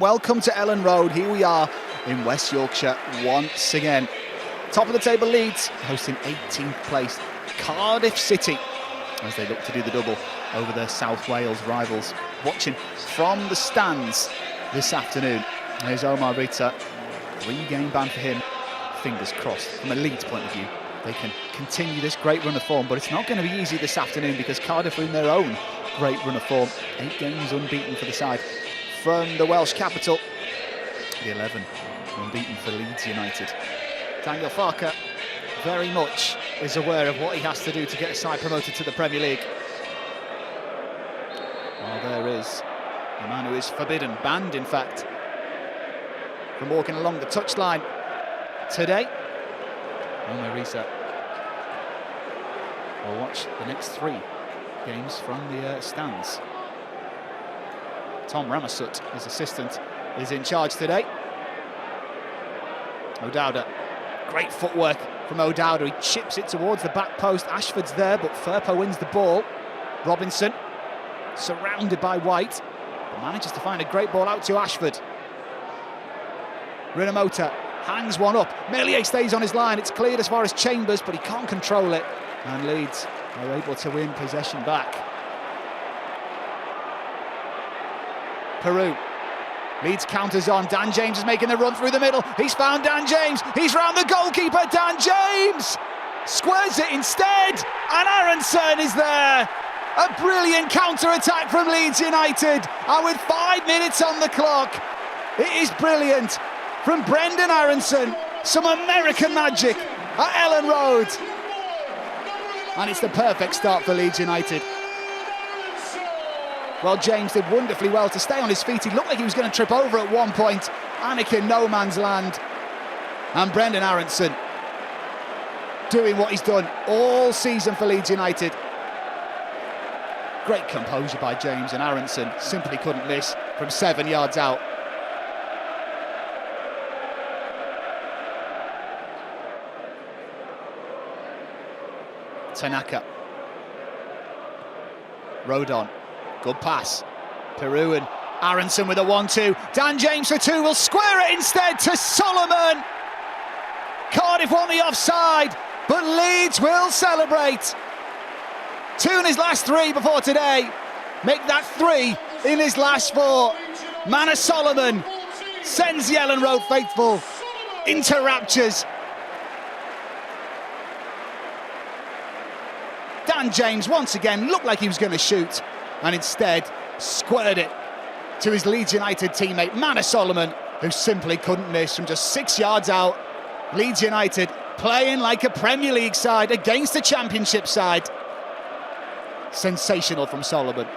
welcome to Ellen Road. Here we are in West Yorkshire once again. Top of the table Leeds, hosting 18th place Cardiff City as they look to do the double over their South Wales rivals. Watching from the stands this afternoon, there's Omar Rita, 3-game ban for him. Fingers crossed, from a Leeds point of view, they can continue this great run of form, but it's not going to be easy this afternoon because Cardiff are in their own great run of form. 8 games unbeaten for the side from the Welsh capital. The 11 unbeaten for Leeds United. Daniel Farke very much is aware of what he has to do to get a side promoted to the Premier League. Well, there is the man who is forbidden, banned in fact, from walking along the touchline today. Omar Rita will watch the next 3 games from the stands. Tom Ramasut, his assistant, is in charge today. O'Dowda, great footwork from O'Dowda. He chips it towards the back post. Ashford's there, but Firpo wins the ball. Robinson, surrounded by White, but manages to find a great ball out to Ashford. Rinomhota hangs one up. Meslier stays on his line. It's cleared as far as Chambers, but he can't control it. And Leeds are able to win possession back. Peru. Leeds counters on. Dan James is making the run through the middle. He's found Dan James. He's round the goalkeeper. Dan James squares it instead. And Aronson is there. A brilliant counter-attack from Leeds United. And with 5 minutes on the clock, it is brilliant from Brendan Aronson. Some American magic at Ellen Road. And it's the perfect start for Leeds United. Well, James did wonderfully well to stay on his feet. He looked like he was going to trip over at one point. Anakin no man's land. And Brendan Aronson doing what he's done all season for Leeds United. Great composure by James, and Aronson simply couldn't miss from 7 yards out. Tanaka. Rodon. Good pass. Peru and Aronson with a 1-2. Dan James for 2 will square it instead to Solomon. Cardiff want the offside, but Leeds will celebrate. 2 in his last 3 before today. Make that 3 in his last 4. Mana Solomon sends the Ellen Road faithful into raptures. Dan James once again looked like he was going to shoot, and instead squared it to his Leeds United teammate Mana Solomon, who simply couldn't miss from just 6 yards out. Leeds United playing like a Premier League side against a Championship side. Sensational from Solomon.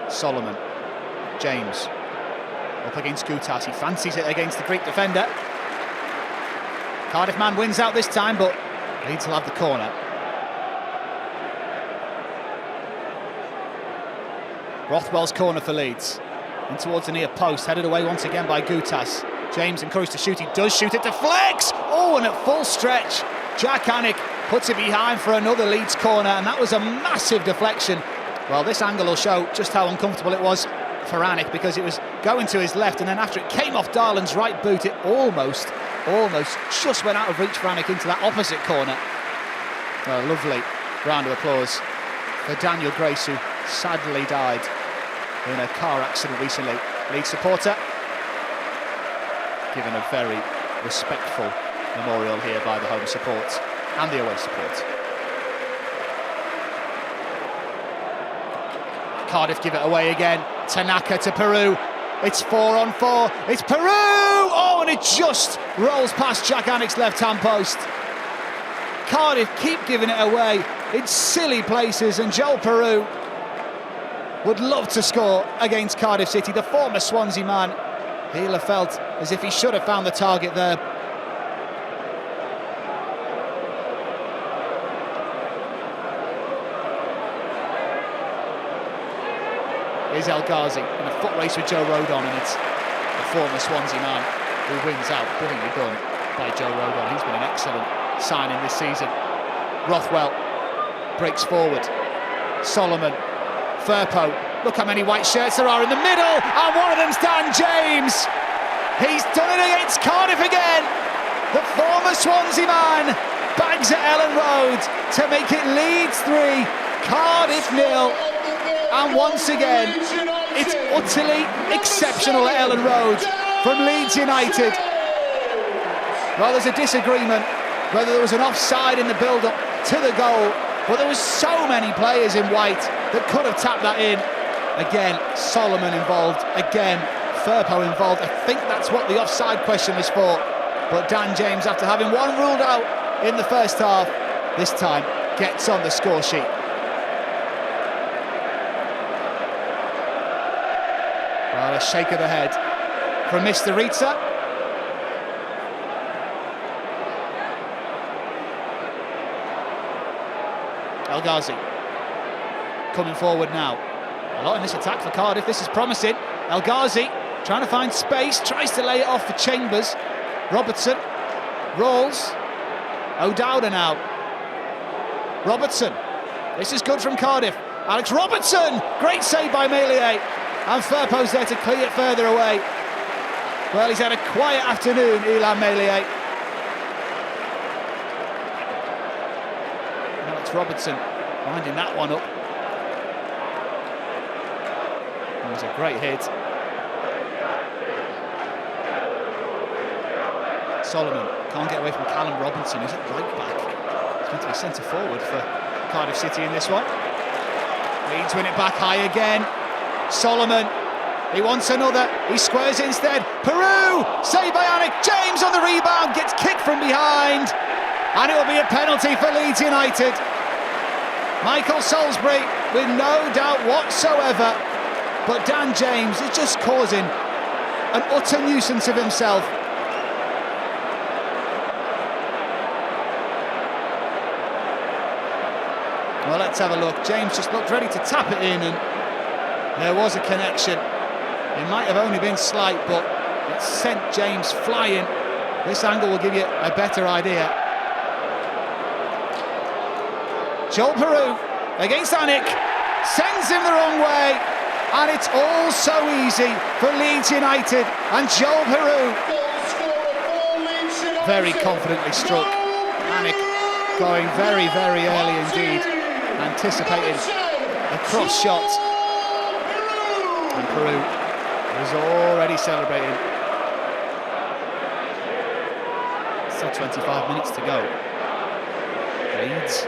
Solomon, James up against Gutas. He fancies it against the Greek defender. Cardiff man wins out this time, but Leeds will have the corner. Rothwell's corner for Leeds. In towards the near post, headed away once again by Gutas. James encouraged to shoot. He does shoot. It deflects. Oh, and at full stretch, Jack Anick puts it behind for another Leeds corner, and that was a massive deflection. Well, this angle will show just how uncomfortable it was for Anick, because it was going to his left, and then after it came off Darland's right boot, it almost just went out of reach for Anick into that opposite corner. Well, lovely round of applause for Daniel Grace, who sadly died in a car accident recently. Leeds supporter given a very respectful memorial here by the home support and the away support. Cardiff give it away again. Tanaka to Peru. It's 4-on-4. It's Peru! Oh, and it just rolls past Jack Anick's left-hand post. Cardiff keep giving it away in silly places, and Joel Peru would love to score against Cardiff City. The former Swansea man, he'll have felt as if he should have found the target there. Here's El Ghazi in a foot race with Joe Rodon, and it's the former Swansea man who wins out. Brilliantly done by Joe Rodon. He's been an excellent signing this season. Rothwell breaks forward. Solomon, Firpo, look how many white shirts there are in the middle, and one of them's Dan James. He's done it against Cardiff again. The former Swansea man bags at Ellen Road to make it Leeds 3, Cardiff 0. And once again, it's utterly exceptional at Ellen Road from Leeds United. Well, there's a disagreement whether there was an offside in the build-up to the goal, but there was so many players in white that could have tapped that in. Again, Solomon involved, again, Firpo involved. I think that's what the offside question was for. But Dan James, after having one ruled out in the first half, this time gets on the score sheet. Well, a shake of the head from Mr. Ritza. El Ghazi coming forward now. A lot in this attack for Cardiff. This is promising. El Ghazi trying to find space, tries to lay it off for Chambers. Robertson rolls. O'Dowda now. Robertson. This is good from Cardiff. Alex Robertson! Great save by Meslier. And Firpo's there to clear it further away. Well, he's had a quiet afternoon, Illan Meslier. Alex Robertson winding that one up. It was a great hit. Solomon can't get away from Callum Robinson, who's at right back. He's meant to be centre forward for Cardiff City in this one. Leeds win it back high again. Solomon, he wants another, he squares it instead. Peru, saved by Anik. James on the rebound, gets kicked from behind, and it will be a penalty for Leeds United. Michael Salisbury with no doubt whatsoever, but Dan James is just causing an utter nuisance of himself. Well, let's have a look. James just looked ready to tap it in, and there was a connection. It might have only been slight, but it sent James flying. This angle will give you a better idea. Joel Peru against Anik, sends him the wrong way, and it's all so easy for Leeds United. And Joel Peru very confidently struck. Anik going very, very early indeed, anticipating a cross shot. And Peru was already celebrating. Still 25 minutes to go. Leeds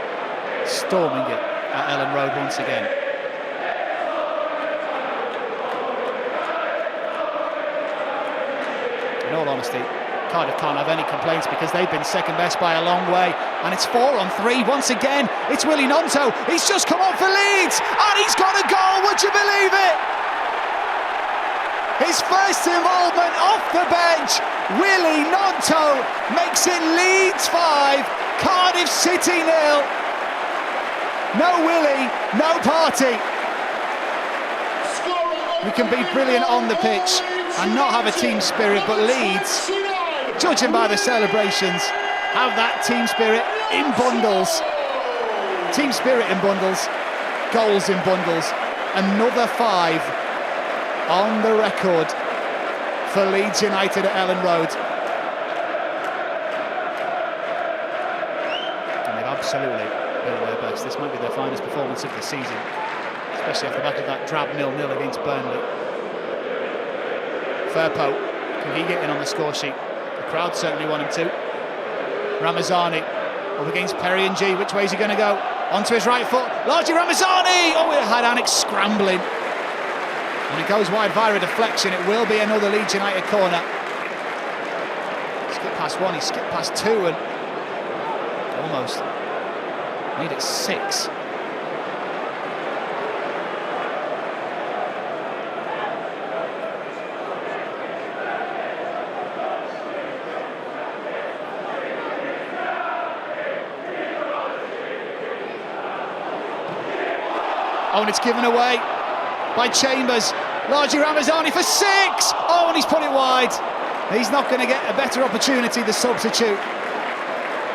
storming it at Ellen Road once again. In all honesty, Cardiff can't have any complaints because they've been second best by a long way. And it's 4-on-3 once again. It's Willie Gnonto. He's just come on for Leeds, and he's got a goal. Would you believe it? His first involvement off the bench. Willie Gnonto makes it Leeds 5, Cardiff City 0. No Willie, no party. We can be brilliant on the pitch and not have a team spirit, but Leeds, judging by the celebrations, have that team spirit in bundles. Team spirit in bundles, goals in bundles. Another 5 on the record for Leeds United at Ellen Road. And they've absolutely been at their best. This might be their finest performance of the season, especially off the back of that drab 0-0 against Burnley. Firpo, can he get in on the score sheet? The crowd certainly want him to. Ramazani up against Perry and G. Which way is he going to go? Onto his right foot. Largely Ramazani! Oh, it had Anik scrambling. And it goes wide via a deflection. It will be another Leeds United corner. Skip past 1, he skipped past 2, and almost made it 6. Oh, and it's given away by Chambers. Largely Ramazani for 6. Oh, and he's put it wide. He's not going to get a better opportunity, the substitute.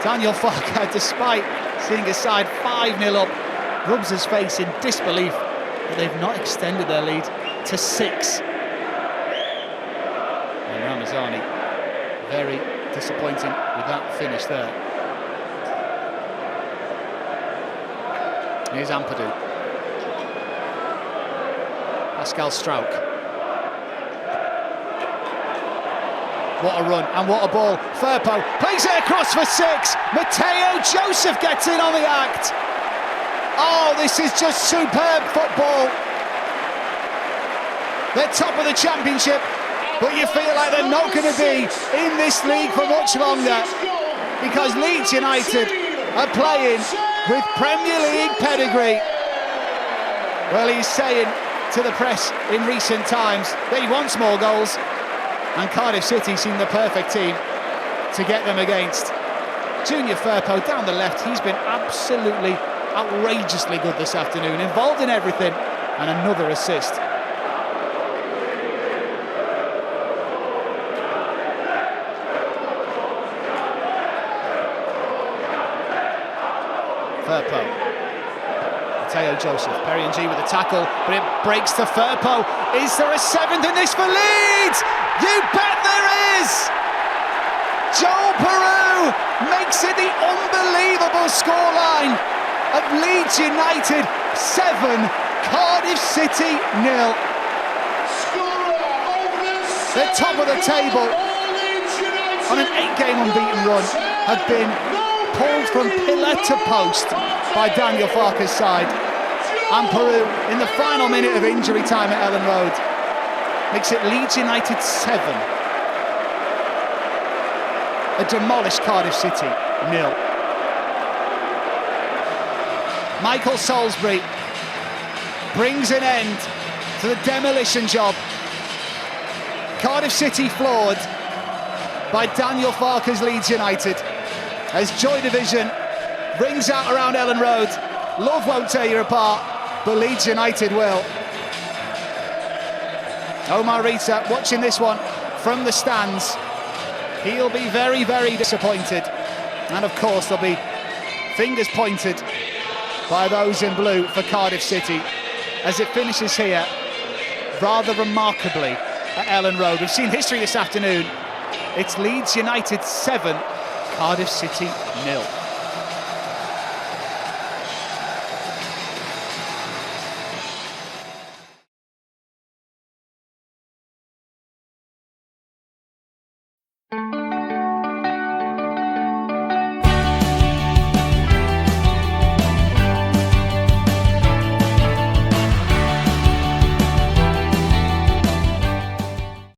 Daniel Farker, despite seeing his side 5-0 up, rubs his face in disbelief that they've not extended their lead to 6. And Ramazani, very disappointing with that finish there. Here's Ampadu. Pascal Struijk. What a run and what a ball. Firpo plays it across for 6. Matteo Joseph gets in on the act. Oh, this is just superb football. They're top of the championship, but you feel like they're not going to be in this league for much longer, because Leeds United are playing with Premier League pedigree. Well, he's saying to the press in recent times that he wants more goals, and Cardiff City seem the perfect team to get them against. Junior Firpo down the left, he's been absolutely outrageously good this afternoon, involved in everything, and another assist. Firpo. Matteo Joseph, Perry and G with a tackle, but it breaks to Firpo. Is there a 7th in this for Leeds? You bet there is! Joel Peru makes it the unbelievable scoreline of Leeds United 7, Cardiff City 0. They're top of the table on an 8-game unbeaten run, have been pulled from pillar to post by Daniel Farke's side. And Peru, in the final minute of injury time at Ellen Road, makes it Leeds United 7. A demolished Cardiff City 0. Michael Salisbury brings an end to the demolition job. Cardiff City floored by Daniel Farke's Leeds United, as Joy Division rings out around Ellen Road. Love won't tear you apart, but Leeds United will. Omar Rita watching this one from the stands. He'll be very, very disappointed. And of course there'll be fingers pointed by those in blue for Cardiff City as it finishes here rather remarkably at Ellen Road. We've seen history this afternoon. It's Leeds United 7, Cardiff City 0.